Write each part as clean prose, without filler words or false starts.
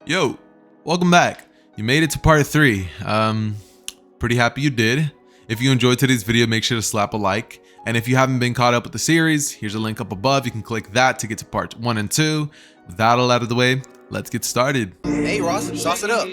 Yo, welcome back. You made it to part 3. Pretty happy you did. If you enjoyed today's video, make sure to slap a like. And if you haven't been caught up with the series, here's a link up above. You can click that to get to part 1 and 2. With that all out of the way, let's get started. Hey Ross, sauce it up.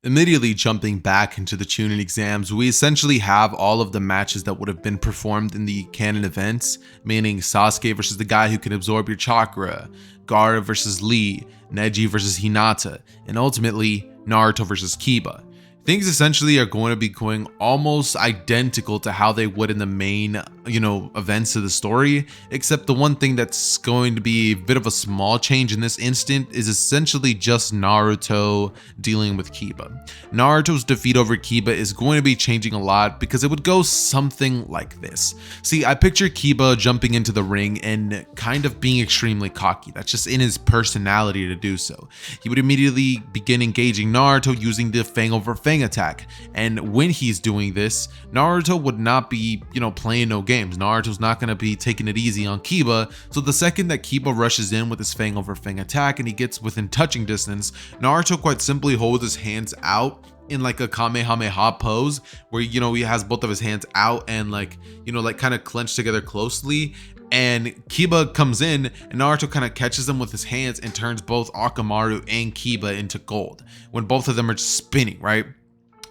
Immediately jumping back into the Chunin exams, we essentially have all of the matches that would have been performed in the canon events, meaning Sasuke versus the guy who can absorb your chakra, Gaara versus Lee, Neji versus Hinata, and ultimately Naruto versus Kiba. Things essentially are going to be going almost identical to how they would in the main, events of the story, except the one thing that's going to be a bit of a small change in this instant is essentially just Naruto dealing with Kiba. Naruto's defeat over Kiba is going to be changing a lot because it would go something like this. See, I picture Kiba jumping into the ring and kind of being extremely cocky. That's just in his personality to do so. He would immediately begin engaging Naruto using the Fang over Fang attack, and when he's doing this, Naruto would not be playing no games. Naruto's not going to be taking it easy on Kiba, so the second that Kiba rushes in with his Fang over Fang attack and he gets within touching distance, Naruto quite simply holds his hands out in like a Kamehameha pose where he has both of his hands out and kind of clenched together closely, and Kiba comes in and Naruto kind of catches him with his hands and turns both Akamaru and Kiba into gold when both of them are just spinning, right?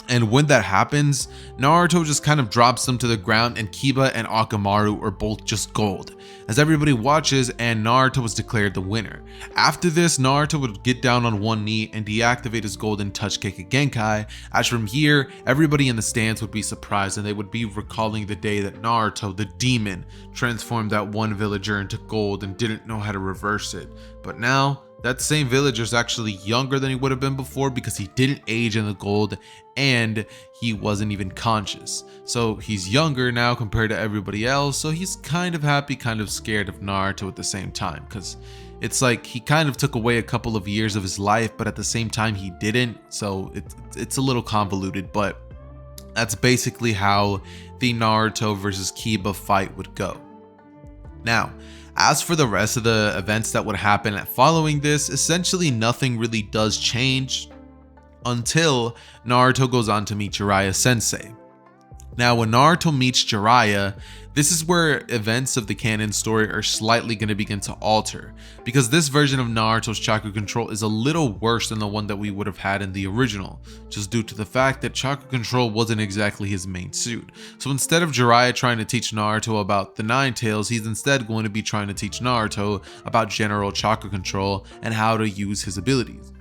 And when that happens, Naruto just kind of drops them to the ground and Kiba and Akamaru are both just gold, as everybody watches and Naruto was declared the winner. After this, Naruto would get down on one knee and deactivate his golden touch kick Genkai, as from here, everybody in the stands would be surprised and they would be recalling the day that Naruto, the demon, transformed that one villager into gold and didn't know how to reverse it. But now, that same villager is actually younger than he would have been before because he didn't age in the gold and he wasn't even conscious. So he's younger now compared to everybody else, so he's kind of happy, kind of scared of Naruto at the same time, because it's like he kind of took away a couple of years of his life, but at the same time he didn't, so it's a little convoluted, but that's basically how the Naruto versus Kiba fight would go. Now, as for the rest of the events that would happen following this, essentially nothing really does change until Naruto goes on to meet Jiraiya Sensei. Now, when Naruto meets Jiraiya, this is where events of the canon story are slightly going to begin to alter, because this version of Naruto's chakra control is a little worse than the one that we would have had in the original, just due to the fact that chakra control wasn't exactly his main suit. So instead of Jiraiya trying to teach Naruto about the Nine Tails, he's instead going to be trying to teach Naruto about general chakra control and how to use his abilities.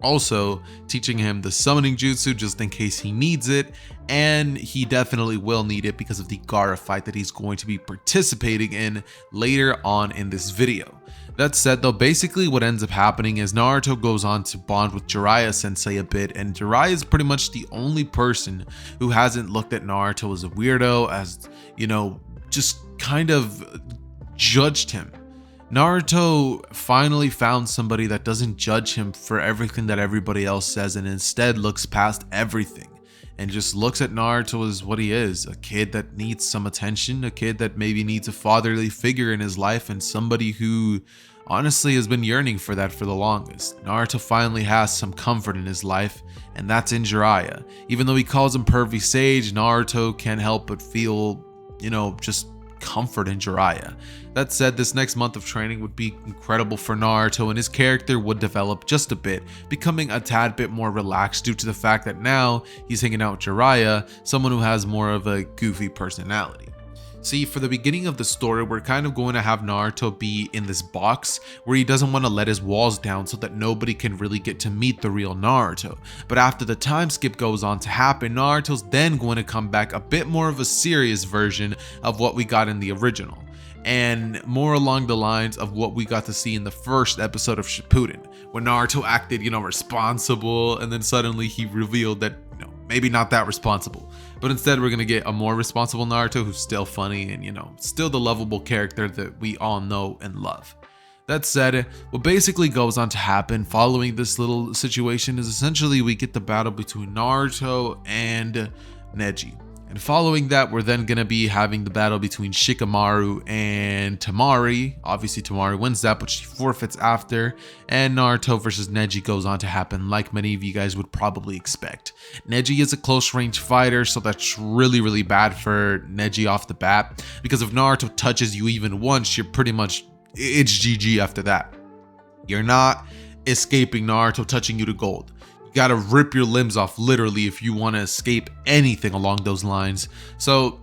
Also teaching him the summoning jutsu just in case he needs it, and he definitely will need it because of the Gaara fight that he's going to be participating in later on in this video. That said though, basically what ends up happening is Naruto goes on to bond with Jiraiya Sensei a bit, and Jiraiya is pretty much the only person who hasn't looked at Naruto as a weirdo, as just kind of judged him. Naruto finally found somebody that doesn't judge him for everything that everybody else says and instead looks past everything and just looks at Naruto as what he is, a kid that needs some attention, a kid that maybe needs a fatherly figure in his life, and somebody who honestly has been yearning for that for the longest. Naruto finally has some comfort in his life, and that's in Jiraiya. Even though he calls him Pervy Sage, Naruto can't help but feel, just comfort in Jiraiya. That said, this next month of training would be incredible for Naruto, and his character would develop just a bit, becoming a tad bit more relaxed due to the fact that now he's hanging out with Jiraiya, someone who has more of a goofy personality. See, for the beginning of the story, we're kind of going to have Naruto be in this box where he doesn't want to let his walls down so that nobody can really get to meet the real Naruto. But after the time skip goes on to happen, Naruto's then going to come back a bit more of a serious version of what we got in the original. and more along the lines of what we got to see in the first episode of Shippuden, when Naruto acted, responsible, and then suddenly he revealed that, maybe not that responsible. But instead, we're gonna get a more responsible Naruto who's still funny and, still the lovable character that we all know and love. That said, what basically goes on to happen following this little situation is essentially we get the battle between Naruto and Neji. And following that, we're then going to be having the battle between Shikamaru and Temari. Obviously, Temari wins that, but she forfeits after. And Naruto versus Neji goes on to happen like many of you guys would probably expect. Neji is a close range fighter, so that's really, really bad for Neji off the bat. Because if Naruto touches you even once, you're pretty much, it's GG after that. You're not escaping Naruto touching you to gold. Gotta rip your limbs off literally if you want to escape anything along those lines. So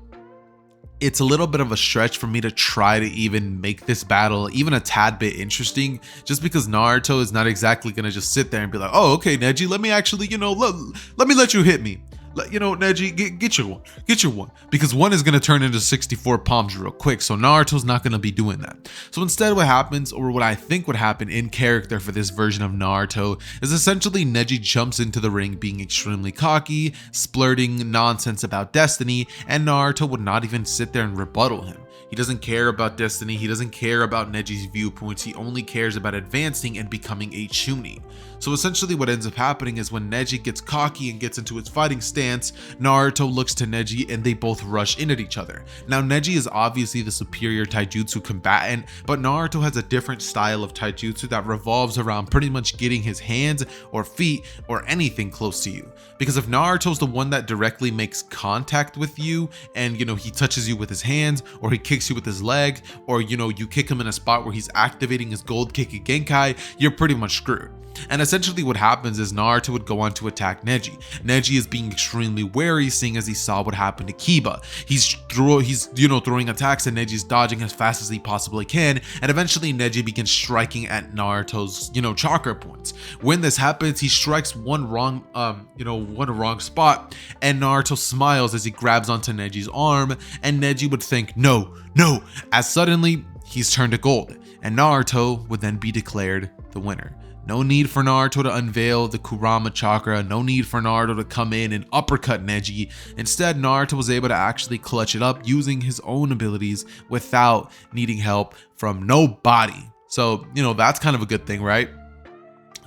it's a little bit of a stretch for me to try to even make this battle even a tad bit interesting, just because Naruto is not exactly gonna just sit there and be like, oh, okay, Neji, let me actually, let me let you hit me. Neji, get your one, because one is going to turn into 64 palms real quick, so Naruto's not going to be doing that. So instead what happens, or what I think would happen in character for this version of Naruto, is essentially Neji jumps into the ring being extremely cocky, splurting nonsense about destiny, and Naruto would not even sit there and rebuttal him. He doesn't care about destiny, he doesn't care about Neji's viewpoints, he only cares about advancing and becoming a Chunin. So essentially what ends up happening is when Neji gets cocky and gets into its fighting stance, Naruto looks to Neji and they both rush in at each other. Now Neji is obviously the superior taijutsu combatant, but Naruto has a different style of taijutsu that revolves around pretty much getting his hands or feet or anything close to you. Because if Naruto's the one that directly makes contact with you and he touches you with his hands, or he kicks you with his leg, or you kick him in a spot where he's activating his gold kick at Genkai, you're pretty much screwed. And essentially what happens is Naruto would go on to attack Neji. Neji is being extremely wary, seeing as he saw what happened to Kiba. He's throwing attacks and Neji's dodging as fast as he possibly can, and eventually Neji begins striking at Naruto's chakra points. When this happens, he strikes one wrong spot, and Naruto smiles as he grabs onto Neji's arm, and Neji would think no, as suddenly he's turned to gold, and Naruto would then be declared the winner. No need for Naruto to unveil the Kurama chakra, no need for Naruto to come in and uppercut Neji. Instead, Naruto was able to actually clutch it up using his own abilities without needing help from nobody. So, that's kind of a good thing, right?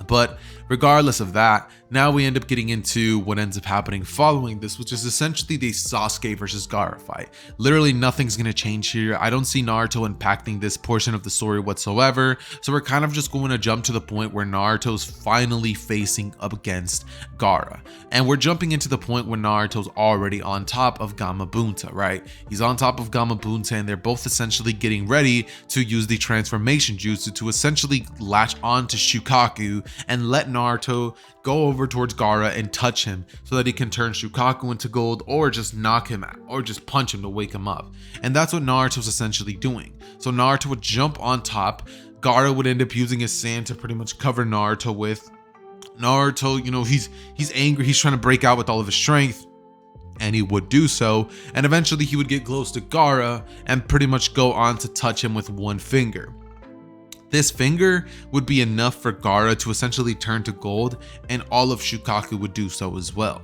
But regardless of that, now we end up getting into what ends up happening following this, which is essentially the Sasuke versus Gaara fight. Literally nothing's going to change here. I don't see Naruto impacting this portion of the story whatsoever. So we're kind of just going to jump to the point where Naruto's finally facing up against Gaara. And we're jumping into the point where Naruto's already on top of Gamabunta, right? He's on top of Gamabunta and they're both essentially getting ready to use the transformation jutsu to essentially latch on to Shukaku and let Naruto go over towards Gaara and touch him so that he can turn Shukaku into gold, or just knock him out, or just punch him to wake him up. And that's what Naruto's essentially doing. So Naruto would jump on top, Gaara would end up using his sand to pretty much cover Naruto with. Naruto, he's angry, he's trying to break out with all of his strength, and he would do so, and eventually he would get close to Gaara and pretty much go on to touch him with one finger. This finger would be enough for Gaara to essentially turn to gold, and all of Shukaku would do so as well.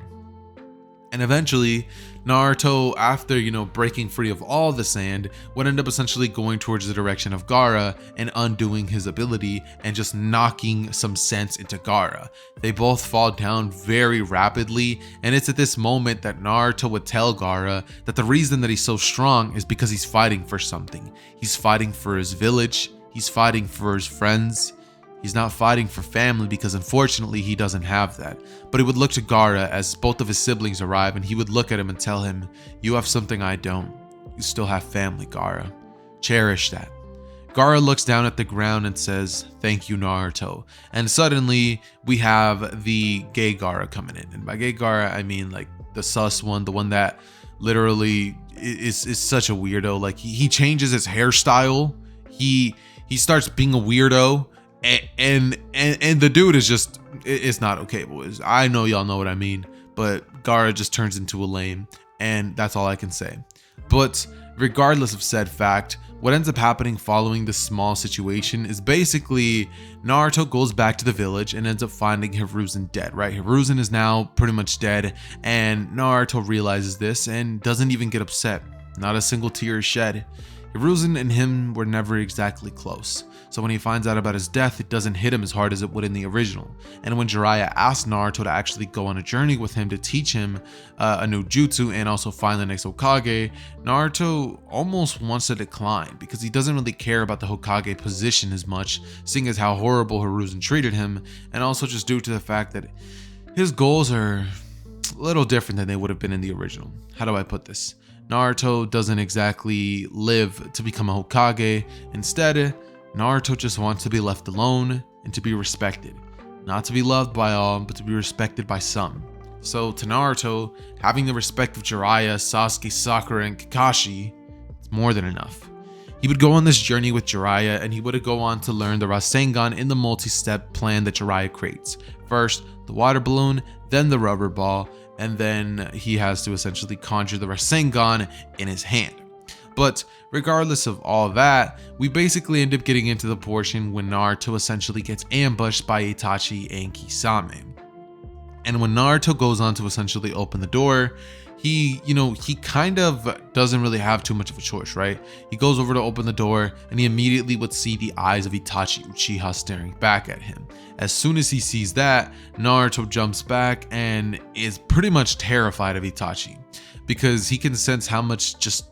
And eventually, Naruto, after, breaking free of all the sand, would end up essentially going towards the direction of Gaara and undoing his ability and just knocking some sense into Gaara. They both fall down very rapidly, and it's at this moment that Naruto would tell Gaara that the reason that he's so strong is because he's fighting for something. He's fighting for his village. He's fighting for his friends. He's not fighting for family because unfortunately he doesn't have that. But he would look to Gaara as both of his siblings arrive, and he would look at him and tell him, "You have something I don't. You still have family, Gaara. Cherish that." Gaara looks down at the ground and says, "Thank you, Naruto." And suddenly we have the gay Gaara coming in. And by gay Gaara, I mean like the sus one, the one that literally is such a weirdo. Like he changes his hairstyle. He starts being a weirdo, and the dude is just, it's not okay, boys. I know y'all know what I mean, but Gaara just turns into a lame, and that's all I can say. But regardless of said fact, What ends up happening following this small situation is basically Naruto goes back to the village and ends up finding Hiruzen dead, right? Hiruzen is now pretty much dead, and Naruto realizes this and doesn't even get upset. Not a single tear is shed. Hiruzen and him were never exactly close. So when he finds out about his death, it doesn't hit him as hard as it would in the original. And when Jiraiya asks Naruto to actually go on a journey with him to teach him a new jutsu and also find the next Hokage, Naruto almost wants to decline because he doesn't really care about the Hokage position as much, seeing as how horrible Hiruzen treated him, and also just due to the fact that his goals are a little different than they would have been in the original. How do I put this? Naruto doesn't exactly live to become a Hokage. Instead, Naruto just wants to be left alone and to be respected. Not to be loved by all, but to be respected by some. So to Naruto, having the respect of Jiraiya, Sasuke, Sakura, and Kakashi, it's more than enough. He would go on this journey with Jiraiya, and he would go on to learn the Rasengan in the multi-step plan that Jiraiya creates. First, the water balloon, then the rubber ball, and then he has to essentially conjure the Rasengan in his hand. But regardless of all that, we basically end up getting into the portion when Naruto essentially gets ambushed by Itachi and Kisame. And when Naruto goes on to essentially open the door, he kind of doesn't really have too much of a choice, right? He goes over to open the door and he immediately would see the eyes of Itachi Uchiha staring back at him. As soon as he sees that, Naruto jumps back and is pretty much terrified of Itachi because he can sense how much just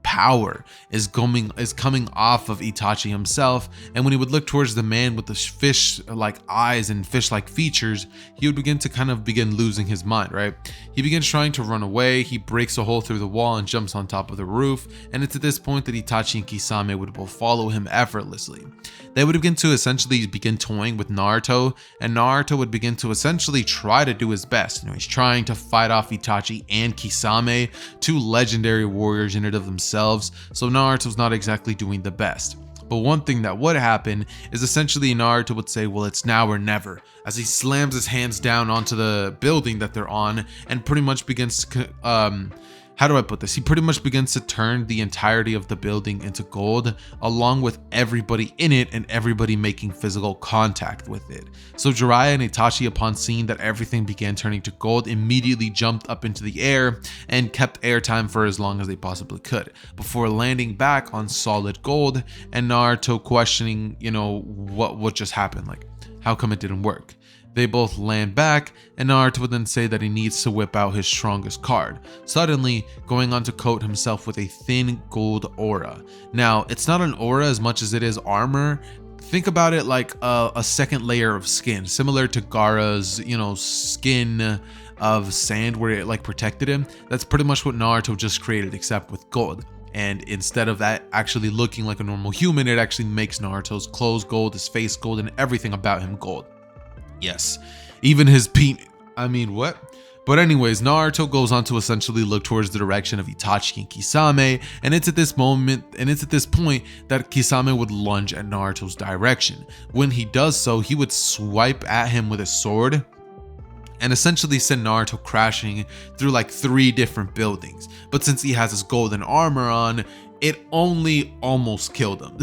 power is coming off of Itachi himself. And when he would look towards the man with the fish-like eyes and fish-like features, he would begin losing his mind, right? He begins trying to run away. He breaks a hole through the wall and jumps on top of the roof, and it's at this point that Itachi and Kisame would both follow him effortlessly. They would begin to essentially begin toying with Naruto, and Naruto would begin to essentially try to do his best. He's trying to fight off Itachi and Kisame, two legendary warriors in and of themselves, so Naruto's not exactly doing the best. But one thing that would happen is essentially Naruto would say, well, it's now or never, as he slams his hands down onto the building that they're on and pretty much begins to how do I put this? He pretty much begins to turn the entirety of the building into gold, along with everybody in it and everybody making physical contact with it. So Jiraiya and Itachi, upon seeing that everything began turning to gold, immediately jumped up into the air and kept airtime for as long as they possibly could, before landing back on solid gold, and Naruto questioning, what just happened? Like, how come it didn't work? They both land back, and Naruto would then say that he needs to whip out his strongest card, suddenly going on to coat himself with a thin gold aura. Now, it's not an aura as much as it is armor. Think about it like a second layer of skin, similar to Gaara's, skin of sand where it protected him. That's pretty much what Naruto just created, except with gold. And instead of that actually looking like a normal human, it actually makes Naruto's clothes gold, his face gold, and everything about him gold. Yes, even his penis. I mean, what? But anyways, Naruto goes on to essentially look towards the direction of Itachi and Kisame, and it's at this point that Kisame would lunge at Naruto's direction. When he does so, he would swipe at him with his sword and essentially send Naruto crashing through 3 different buildings. But since he has his golden armor on, it only almost killed him.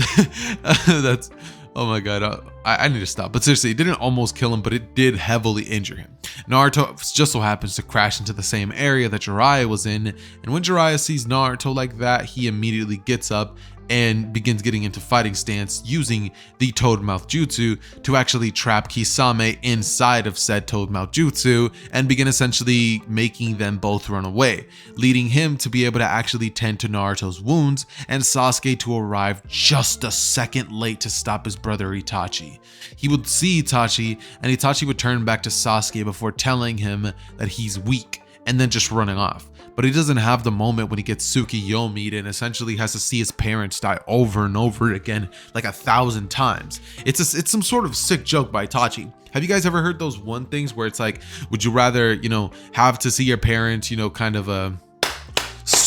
That's, oh my god, I need to stop. But seriously, it didn't almost kill him, but it did heavily injure him. Naruto just so happens to crash into the same area that Jiraiya was in, and when Jiraiya sees Naruto like that, he immediately gets up and begins getting into fighting stance using the Toad Mouth Jutsu to actually trap Kisame inside of said Toad Mouth Jutsu and begin essentially making them both run away, leading him to be able to actually tend to Naruto's wounds and Sasuke to arrive just a second late to stop his brother Itachi. He would see Itachi, and Itachi would turn back to Sasuke before telling him that he's weak and then just running off. But he doesn't have the moment when he gets Tsukiyomi'd and essentially has to see his parents die over and over again 1,000 times. It's some sort of sick joke by Itachi. Have you guys ever heard those one things where it's like, would you rather, have to see your parents, kind of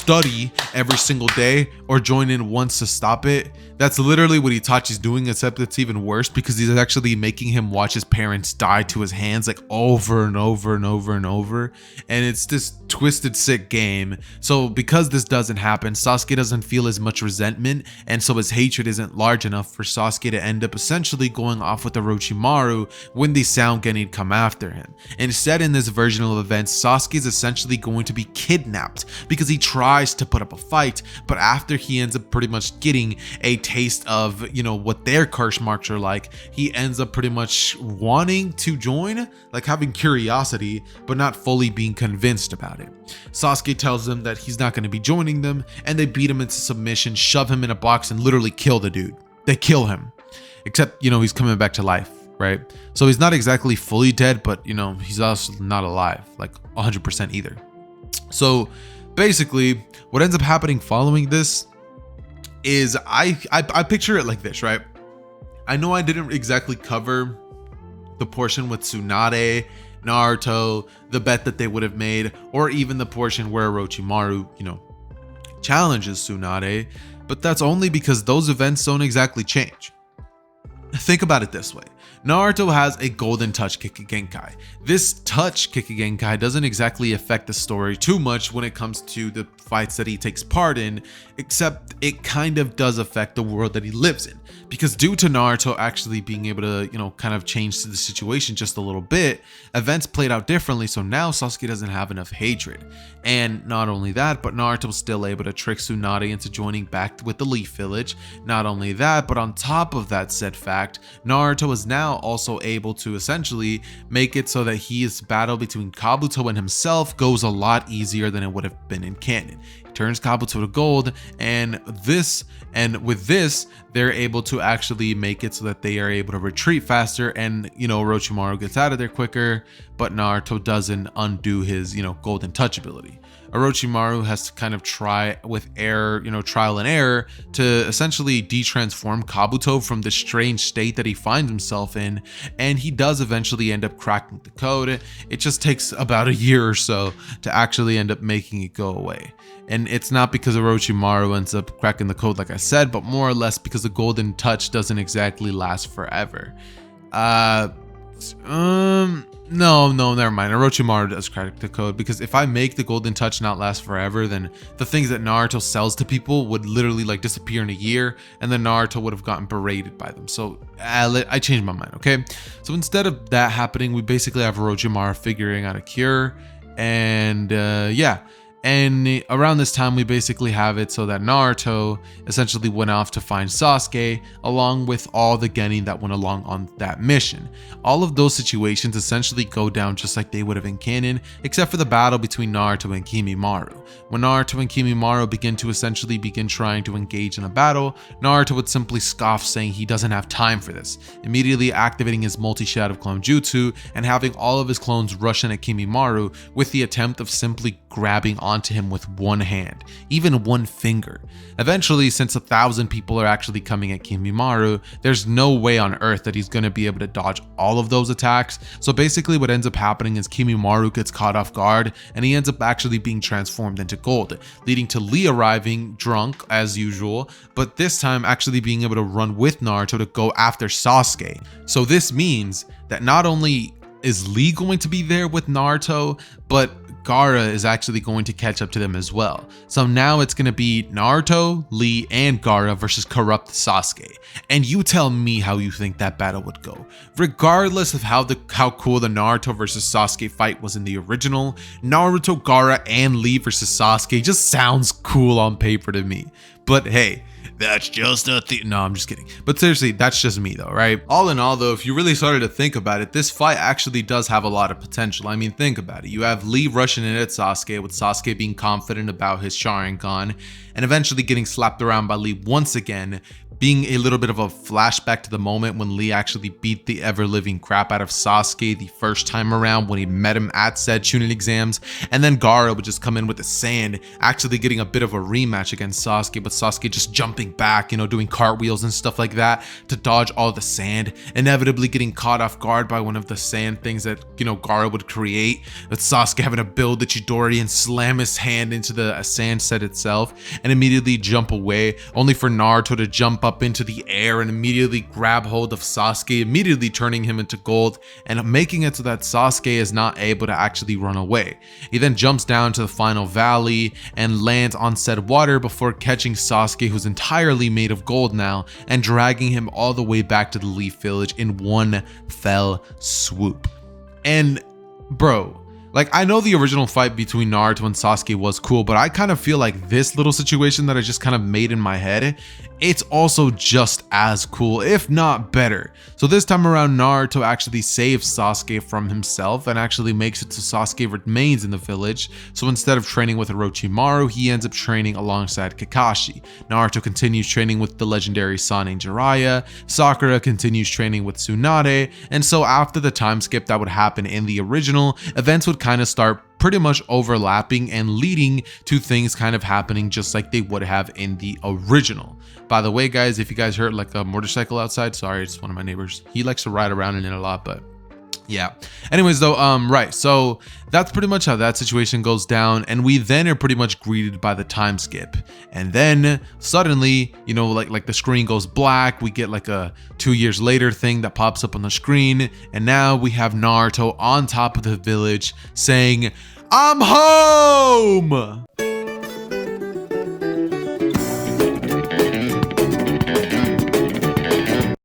study every single day or join in once to stop it. That's literally what Itachi's doing, except it's even worse because he's actually making him watch his parents die to his hands like over and over and over and over. And it's this twisted, sick game. So because this doesn't happen, Sasuke doesn't feel as much resentment, and so his hatred isn't large enough for Sasuke to end up essentially going off with Orochimaru when they sound getting come after him. Instead, in this version of events, Sasuke is essentially going to be kidnapped because he tries to put up a fight, but after he ends up pretty much getting a taste of, you know, what their curse marks are like, he ends up pretty much wanting to join, like having curiosity, but not fully being convinced about it. Sasuke tells them that he's not going to be joining them, and they beat him into submission, shove him in a box, and literally kill the dude. They kill him, except, you know, he's coming back to life, right? So he's not exactly fully dead, but, you know, he's also not alive, like 100% either. So basically, what ends up happening following this is I picture it like this, right? I know I didn't exactly cover the portion with Tsunade, Naruto, the bet that they would have made, or even the portion where Orochimaru, you know, challenges Tsunade, but that's only because those events don't exactly change. Think about it this way. Naruto has a golden touch Kikigenkai. This touch Kikigenkai doesn't exactly affect the story too much when it comes to the fights that he takes part in, except it kind of does affect the world that he lives in. Because due to Naruto actually being able to, you know, kind of change the situation just a little bit, events played out differently, so now Sasuke doesn't have enough hatred. And not only that, but Naruto's still able to trick Tsunade into joining back with the Leaf Village. Not only that, but on top of that said fact, Naruto is now also able to essentially make it so that his battle between Kabuto and himself goes a lot easier than it would have been in canon. He turns Kabuto to gold, and with this, they're able to actually make it so that they are able to retreat faster, and, you know, Orochimaru gets out of there quicker, but Naruto doesn't undo his, you know, golden touch ability. Orochimaru has to kind of try with error, you know, trial and error to essentially de-transform Kabuto from the strange state that he finds himself in, and he does eventually end up cracking the code. It just takes about a year or so to actually end up making it go away. And it's not because Orochimaru ends up cracking the code like I said, but more or less because the golden touch doesn't exactly last forever. No, never mind. Orochimaru does crack the code, because if I make the golden touch not last forever, then the things that Naruto sells to people would literally like disappear in a year, and then Naruto would have gotten berated by them. So I changed my mind, okay? So instead of that happening, we basically have Orochimaru figuring out a cure, and yeah. And around this time, we basically have it so that Naruto essentially went off to find Sasuke, along with all the genin that went along on that mission. All of those situations essentially go down just like they would have in canon, except for the battle between Naruto and Kimimaro. When Naruto and Kimimaro begin trying to engage in a battle, Naruto would simply scoff, saying he doesn't have time for this, immediately activating his multi-shadow clone jutsu and having all of his clones rush in at Kimimaro with the attempt of simply grabbing onto him with one hand, even one finger. Eventually, since 1,000 people are actually coming at Kimimaro, there's no way on earth that he's going to be able to dodge all of those attacks. So basically what ends up happening is Kimimaro gets caught off guard, and he ends up actually being transformed into gold, leading to Lee arriving drunk as usual, but this time actually being able to run with Naruto to go after Sasuke. So this means that not only is Lee going to be there with Naruto, but Gaara is actually going to catch up to them as well. So now it's going to be Naruto, Lee, and Gaara versus corrupt Sasuke. And you tell me how you think that battle would go. Regardless of how cool the Naruto versus Sasuke fight was in the original, Naruto, Gaara, and Lee versus Sasuke just sounds cool on paper to me. But hey, that's just a thing. No, I'm just kidding. But seriously, that's just me though, right? All in all though, if you really started to think about it, this fight actually does have a lot of potential. I mean, think about it. You have Lee rushing in at Sasuke, with Sasuke being confident about his Sharingan, and eventually getting slapped around by Lee once again, being a little bit of a flashback to the moment when Lee actually beat the ever-living crap out of Sasuke the first time around when he met him at said Chunin exams, and then Gaara would just come in with the sand, actually getting a bit of a rematch against Sasuke, but Sasuke just jumping back, doing cartwheels and stuff like that to dodge all the sand, inevitably getting caught off guard by one of the sand things that, Gaara would create, with Sasuke having to build the Chidori and slam his hand into the sand set itself and immediately jump away, only for Naruto to jump up into the air and immediately grab hold of Sasuke, immediately turning him into gold and making it so that Sasuke is not able to actually run away. He then jumps down to the final valley and lands on said water before catching Sasuke, who's entirely made of gold now, and dragging him all the way back to the Leaf Village in one fell swoop. And bro, like, I know the original fight between Naruto and Sasuke was cool, but I kind of feel like this little situation that I just kind of made in my head, it's also just as cool, if not better. So this time around, Naruto actually saves Sasuke from himself and actually makes it so Sasuke remains in the village. So instead of training with Orochimaru, he ends up training alongside Kakashi. Naruto continues training with the legendary Sannin Jiraiya. Sakura continues training with Tsunade. And so after the time skip that would happen in the original, events would kind of start pretty much overlapping and leading to things kind of happening just like they would have in the original. By the way, guys, if you guys heard like a motorcycle outside, sorry, it's one of my neighbors. He likes to ride around in it a lot, but yeah. Anyways though, right, so that's pretty much how that situation goes down, and we then are pretty much greeted by the time skip. And then suddenly, like the screen goes black, we get like a 2 years later thing that pops up on the screen, and now we have Naruto on top of the village saying, "I'm home!"